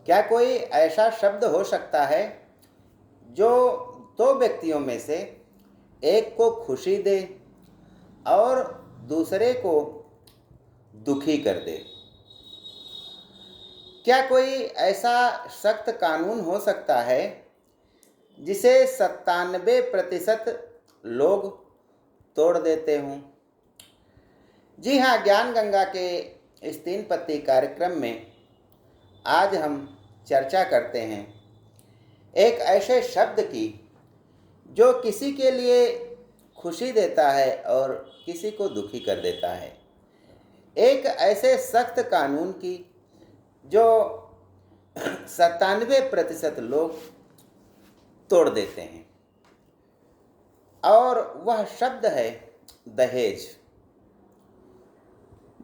क्या कोई ऐसा शब्द हो सकता है जो दो व्यक्तियों में से एक को खुशी दे और दूसरे को दुखी कर दे? क्या कोई ऐसा सख्त कानून हो सकता है जिसे 97% लोग तोड़ देते हों? जी हाँ, ज्ञान गंगा के इस 3 पत्ती कार्यक्रम में आज हम चर्चा करते हैं एक ऐसे शब्द की जो किसी के लिए खुशी देता है और किसी को दुखी कर देता है। एक ऐसे सख्त कानून की जो 97% लोग तोड़ देते हैं, और वह शब्द है दहेज।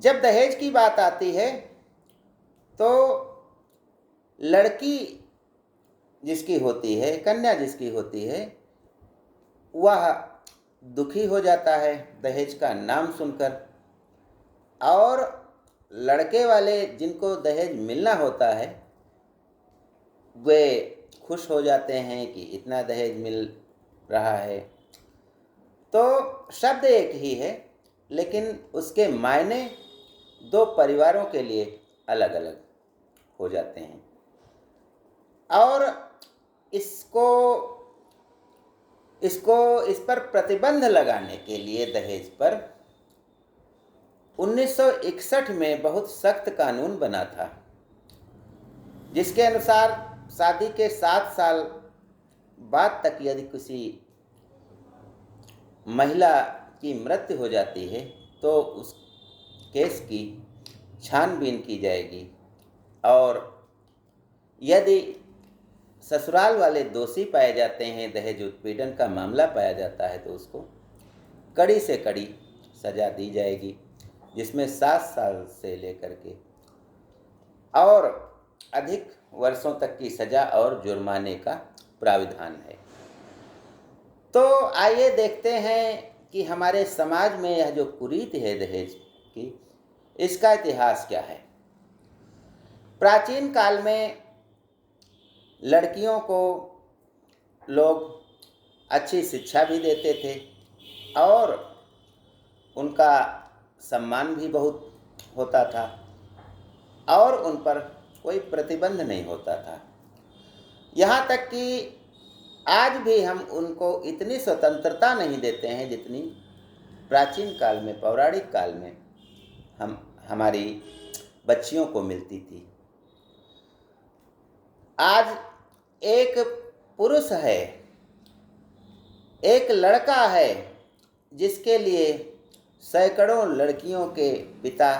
जब दहेज की बात आती है तो लड़की जिसकी होती है, कन्या जिसकी होती है, वह दुखी हो जाता है दहेज का नाम सुनकर, और लड़के वाले जिनको दहेज मिलना होता है वे खुश हो जाते हैं कि इतना दहेज मिल रहा है। तो शब्द एक ही है, लेकिन उसके मायने दो परिवारों के लिए अलग अलग हो जाते हैं। और इस पर प्रतिबंध लगाने के लिए दहेज पर 1961 में बहुत सख्त कानून बना था, जिसके अनुसार शादी के 7 साल बाद तक यदि किसी महिला की मृत्यु हो जाती है तो उस केस की छानबीन की जाएगी, और यदि ससुराल वाले दोषी पाए जाते हैं, दहेज उत्पीड़न का मामला पाया जाता है, तो उसको कड़ी से कड़ी सज़ा दी जाएगी, जिसमें 7 साल से लेकर के और अधिक वर्षों तक की सज़ा और जुर्माने का प्राविधान है। तो आइए देखते हैं कि हमारे समाज में यह जो कुरीति है दहेज की, इसका इतिहास क्या है। प्राचीन काल में लड़कियों को लोग अच्छी शिक्षा भी देते थे और उनका सम्मान भी बहुत होता था, और उन पर कोई प्रतिबंध नहीं होता था। यहाँ तक कि आज भी हम उनको इतनी स्वतंत्रता नहीं देते हैं जितनी प्राचीन काल में, पौराणिक काल में हमारी बच्चियों को मिलती थी। आज एक पुरुष है, एक लड़का है, जिसके लिए सैकड़ों लड़कियों के पिता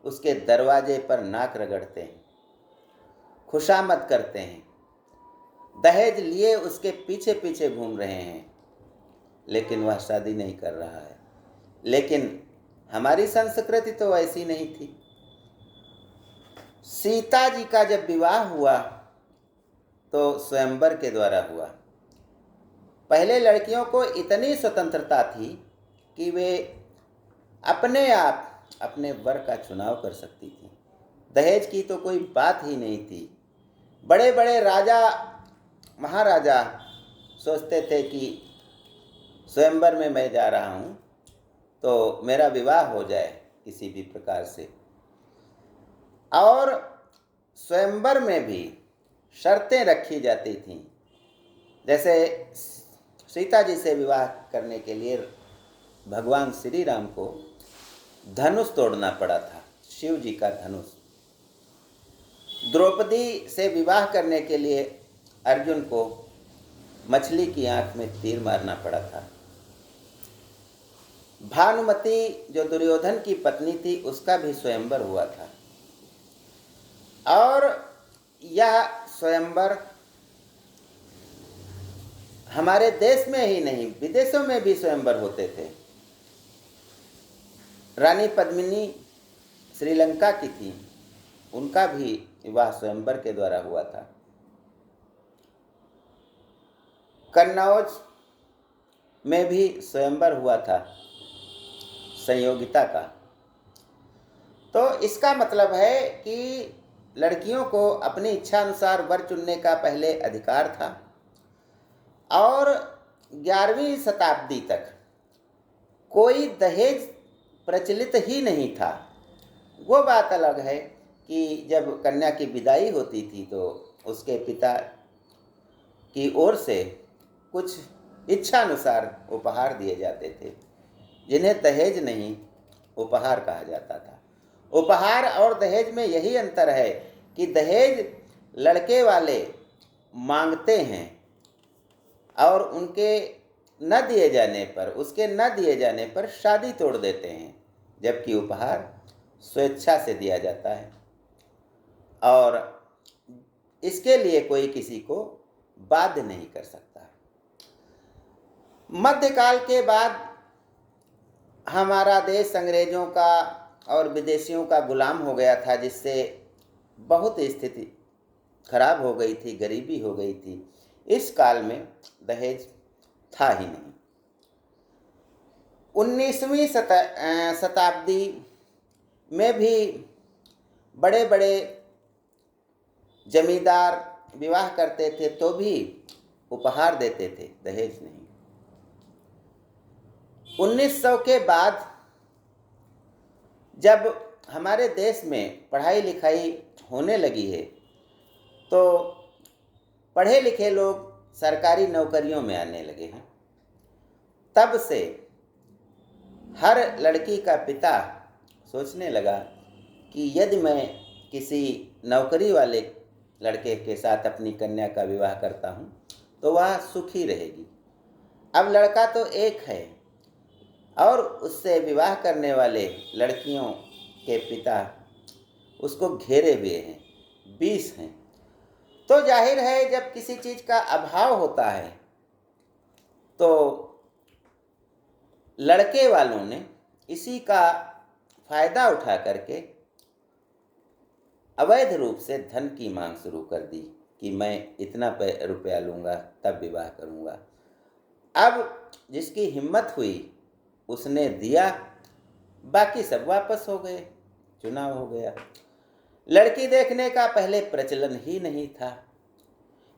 उसके दरवाजे पर नाक रगड़ते हैं, खुशामद करते हैं, दहेज लिए उसके पीछे पीछे घूम रहे हैं, लेकिन वह शादी नहीं कर रहा है। लेकिन हमारी संस्कृति तो ऐसी नहीं थी। सीता जी का जब विवाह हुआ तो स्वयंवर के द्वारा हुआ। पहले लड़कियों को इतनी स्वतंत्रता थी कि वे अपने आप अपने वर का चुनाव कर सकती थी। दहेज की तो कोई बात ही नहीं थी। बड़े बड़े राजा महाराजा सोचते थे कि स्वयंवर में मैं जा रहा हूँ तो मेरा विवाह हो जाए किसी भी प्रकार से। और स्वयंवर में भी शर्तें रखी जाती थीं। जैसे सीता जी से विवाह करने के लिए भगवान श्री राम को धनुष तोड़ना पड़ा था, शिव जी का धनुष। द्रौपदी से विवाह करने के लिए अर्जुन को मछली की आंख में तीर मारना पड़ा था। भानुमति जो दुर्योधन की पत्नी थी, उसका भी स्वयंवर हुआ था। और यह स्वयंवर हमारे देश में ही नहीं, विदेशों में भी स्वयंवर होते थे। रानी पद्मिनी श्रीलंका की थी, उनका भी विवाह स्वयंवर के द्वारा हुआ था। कन्नौज में भी स्वयंवर हुआ था संयोगिता का। तो इसका मतलब है कि लड़कियों को अपनी इच्छा अनुसार वर चुनने का पहले अधिकार था, और 11वीं शताब्दी तक कोई दहेज प्रचलित ही नहीं था। वो बात अलग है कि जब कन्या की विदाई होती थी तो उसके पिता की ओर से कुछ इच्छा अनुसार उपहार दिए जाते थे, जिन्हें दहेज नहीं उपहार कहा जाता था। उपहार और दहेज में यही अंतर है कि दहेज लड़के वाले मांगते हैं और उसके न दिए जाने पर शादी तोड़ देते हैं, जबकि उपहार स्वेच्छा से दिया जाता है और इसके लिए कोई किसी को बाध्य नहीं कर सकता। मध्यकाल के बाद हमारा देश अंग्रेजों का और विदेशियों का गुलाम हो गया था, जिससे बहुत स्थिति खराब हो गई थी, गरीबी हो गई थी। इस काल में दहेज था ही नहीं। 19वीं शताब्दी में भी बड़े बड़े जमींदार विवाह करते थे तो भी उपहार देते थे, दहेज नहीं। 1900 के बाद जब हमारे देश में पढ़ाई लिखाई होने लगी है तो पढ़े लिखे लोग सरकारी नौकरियों में आने लगे हैं। तब से हर लड़की का पिता सोचने लगा कि यदि मैं किसी नौकरी वाले लड़के के साथ अपनी कन्या का विवाह करता हूँ तो वह सुखी रहेगी। अब लड़का तो एक है और उससे विवाह करने वाले लड़कियों के पिता उसको घेरे हुए हैं, 20 हैं। तो जाहिर है जब किसी चीज़ का अभाव होता है तो लड़के वालों ने इसी का फायदा उठा करके अवैध रूप से धन की मांग शुरू कर दी कि मैं इतना रुपया लूँगा तब विवाह करूँगा। अब जिसकी हिम्मत हुई उसने दिया, बाकी सब वापस हो गए, चुनाव हो गया। लड़की देखने का पहले प्रचलन ही नहीं था।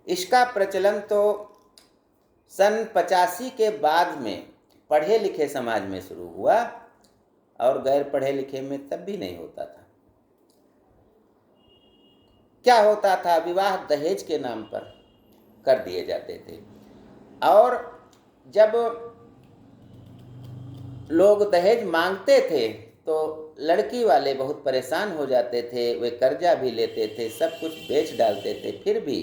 इसका प्रचलन तो सन 85 के बाद में पढ़े लिखे समाज में शुरू हुआ और गैर पढ़े लिखे में तब भी नहीं होता था। क्या होता था, विवाह दहेज के नाम पर कर दिए जाते थे और जब लोग दहेज मांगते थे तो लड़की वाले बहुत परेशान हो जाते थे, वे कर्जा भी लेते थे, सब कुछ बेच डालते थे, फिर भी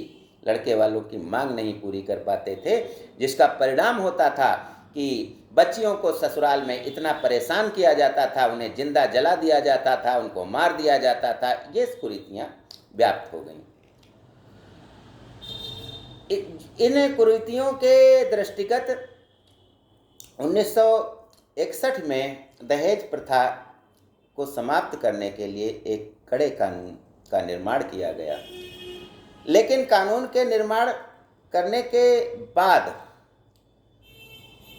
लड़के वालों की मांग नहीं पूरी कर पाते थे, जिसका परिणाम होता था कि बच्चियों को ससुराल में इतना परेशान किया जाता था, उन्हें जिंदा जला दिया जाता था, उनको मार दिया जाता था। ये कुरीतियाँ व्याप्त हो गईं। इन कुरीतियों के दृष्टिगत 1961 में दहेज प्रथा को समाप्त करने के लिए एक कड़े कानून का निर्माण किया गया। लेकिन कानून के निर्माण करने के बाद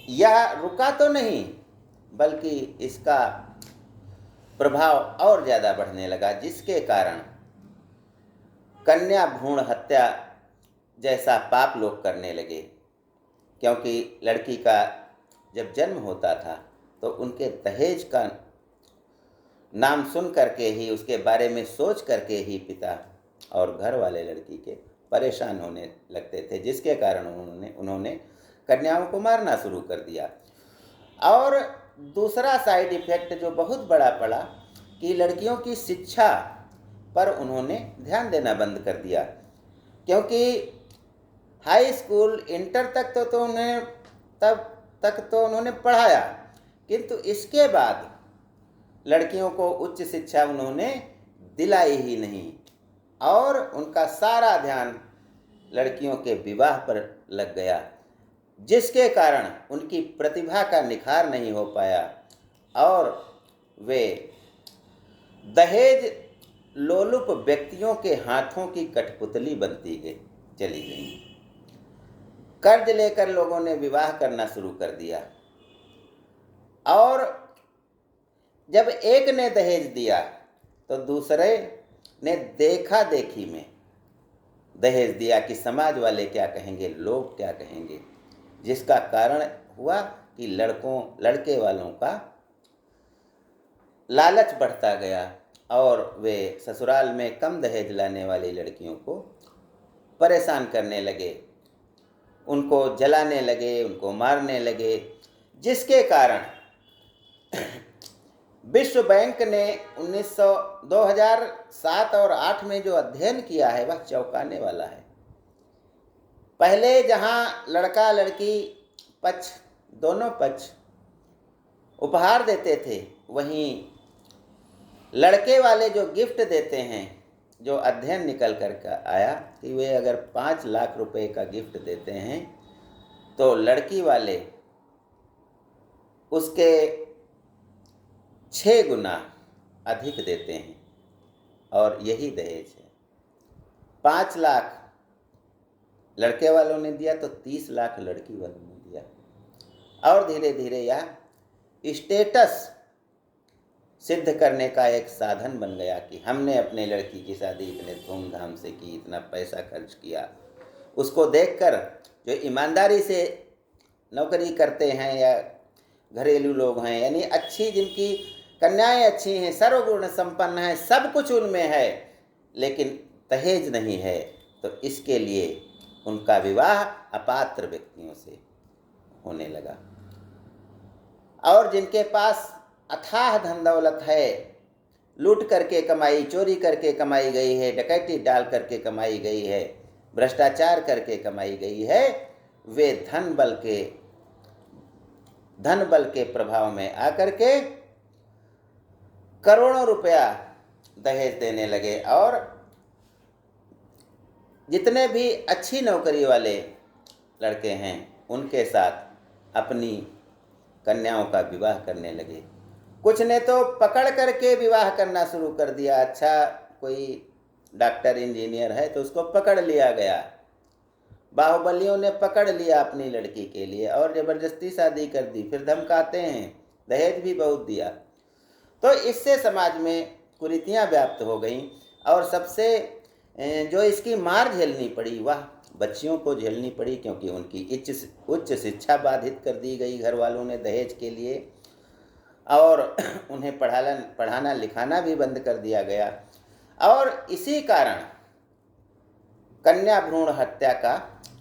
यह रुका तो नहीं, बल्कि इसका प्रभाव और ज़्यादा बढ़ने लगा, जिसके कारण कन्या भ्रूण हत्या जैसा पाप लोग करने लगे। क्योंकि लड़की का जब जन्म होता था तो उनके दहेज का नाम सुन करके ही, उसके बारे में सोच करके ही पिता और घर वाले लड़की के परेशान होने लगते थे, जिसके कारण उन्होंने कन्याओं को मारना शुरू कर दिया। और दूसरा साइड इफ़ेक्ट जो बहुत बड़ा पड़ा कि लड़कियों की शिक्षा पर उन्होंने ध्यान देना बंद कर दिया, क्योंकि हाई स्कूल इंटर तक तो उन्हें तब तक तो उन्होंने पढ़ाया, किंतु इसके बाद लड़कियों को उच्च शिक्षा उन्होंने दिलाई ही नहीं और उनका सारा ध्यान लड़कियों के विवाह पर लग गया, जिसके कारण उनकी प्रतिभा का निखार नहीं हो पाया और वे दहेज लोलुप व्यक्तियों के हाथों की कठपुतली बनती चली गई। कर्ज लेकर लोगों ने विवाह करना शुरू कर दिया और जब एक ने दहेज दिया तो दूसरे ने देखा देखी में दहेज दिया कि समाज वाले क्या कहेंगे, लोग क्या कहेंगे, जिसका कारण हुआ कि लड़के वालों का लालच बढ़ता गया और वे ससुराल में कम दहेज लाने वाली लड़कियों को परेशान करने लगे, उनको जलाने लगे, उनको मारने लगे, जिसके कारण विश्व बैंक ने 2007 और 8 में जो अध्ययन किया है वह चौंकाने वाला है। पहले जहां लड़का लड़की पक्ष, दोनों पक्ष उपहार देते थे, वहीं लड़के वाले जो गिफ्ट देते हैं, जो अध्ययन निकल कर आया कि वे अगर 5 लाख रुपए का गिफ्ट देते हैं तो लड़की वाले उसके 6 गुना अधिक देते हैं, और यही दहेज है। 5 लाख लड़के वालों ने दिया तो 30 लाख लड़की वालों ने दिया, और धीरे धीरे यह स्टेटस सिद्ध करने का एक साधन बन गया कि हमने अपने लड़की की शादी इतने धूमधाम से की, इतना पैसा खर्च किया। उसको देखकर जो ईमानदारी से नौकरी करते हैं या घरेलू लोग हैं, यानी अच्छी, जिनकी कन्याएं अच्छी हैं, सर्वगुण संपन्न हैं, सब कुछ उनमें है, लेकिन दहेज नहीं है, तो इसके लिए उनका विवाह अपात्र व्यक्तियों से होने लगा। और जिनके पास अथाह धन दौलत है, लूट करके कमाई, चोरी करके कमाई गई है, डकैती डाल करके कमाई गई है, भ्रष्टाचार करके कमाई गई है, वे धन बल के प्रभाव में आकर के करोड़ों रुपया दहेज देने लगे, और जितने भी अच्छी नौकरी वाले लड़के हैं उनके साथ अपनी कन्याओं का विवाह करने लगे। कुछ ने तो पकड़ करके विवाह करना शुरू कर दिया। अच्छा, कोई डॉक्टर इंजीनियर है तो उसको पकड़ लिया गया, बाहुबलियों ने पकड़ लिया अपनी लड़की के लिए और ज़बरदस्ती शादी कर दी, फिर धमकाते हैं, दहेज भी बहुत दिया। तो इससे समाज में कुरीतियाँ व्याप्त हो गईं, और सबसे जो इसकी मार झेलनी पड़ी वह बच्चियों को झेलनी पड़ी, क्योंकि उनकी उच्च शिक्षा बाधित कर दी गई घर वालों ने दहेज के लिए, और उन्हें पढ़ाना लिखाना भी बंद कर दिया गया। और इसी कारण कन्या भ्रूण हत्या का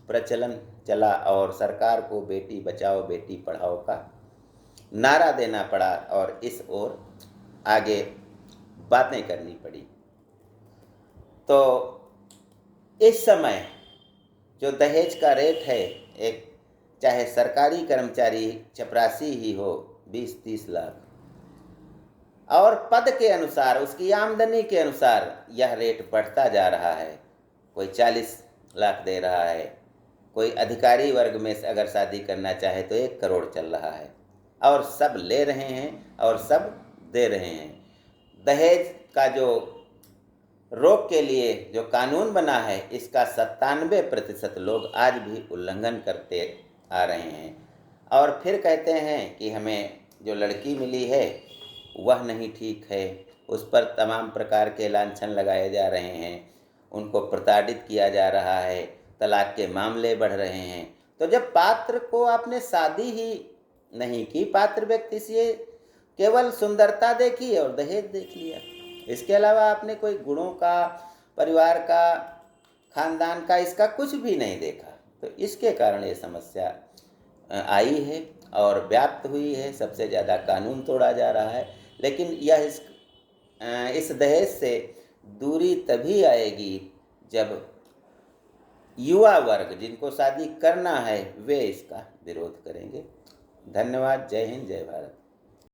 प्रचलन चला, और सरकार को बेटी बचाओ बेटी पढ़ाओ का नारा देना पड़ा, और इस ओर आगे बातें करनी पड़ी। तो इस समय जो दहेज का रेट है, एक चाहे सरकारी कर्मचारी चपरासी ही हो 20-30 लाख, और पद के अनुसार, उसकी आमदनी के अनुसार यह रेट बढ़ता जा रहा है। कोई 40 लाख दे रहा है, कोई अधिकारी वर्ग में अगर शादी करना चाहे तो 1 करोड़ चल रहा है, और सब ले रहे हैं और सब दे रहे हैं। दहेज का जो रोक के लिए जो कानून बना है, इसका 97% लोग आज भी उल्लंघन करते आ रहे हैं, और फिर कहते हैं कि हमें जो लड़की मिली है वह नहीं ठीक है, उस पर तमाम प्रकार के लांछन लगाए जा रहे हैं, उनको प्रताड़ित किया जा रहा है, तलाक के मामले बढ़ रहे हैं। तो जब पात्र को आपने शादी ही नहीं की, पात्र व्यक्ति से केवल सुंदरता देखी और दहेज देख लिया, इसके अलावा आपने कोई गुणों का, परिवार का, खानदान का, इसका कुछ भी नहीं देखा, तो इसके कारण ये समस्या आई है और व्याप्त हुई है। सबसे ज़्यादा कानून तोड़ा जा रहा है, लेकिन यह इस दहेज से दूरी तभी आएगी जब युवा वर्ग, जिनको शादी करना है, वे इसका विरोध करेंगे। धन्यवाद। जय हिंद, जय भारत।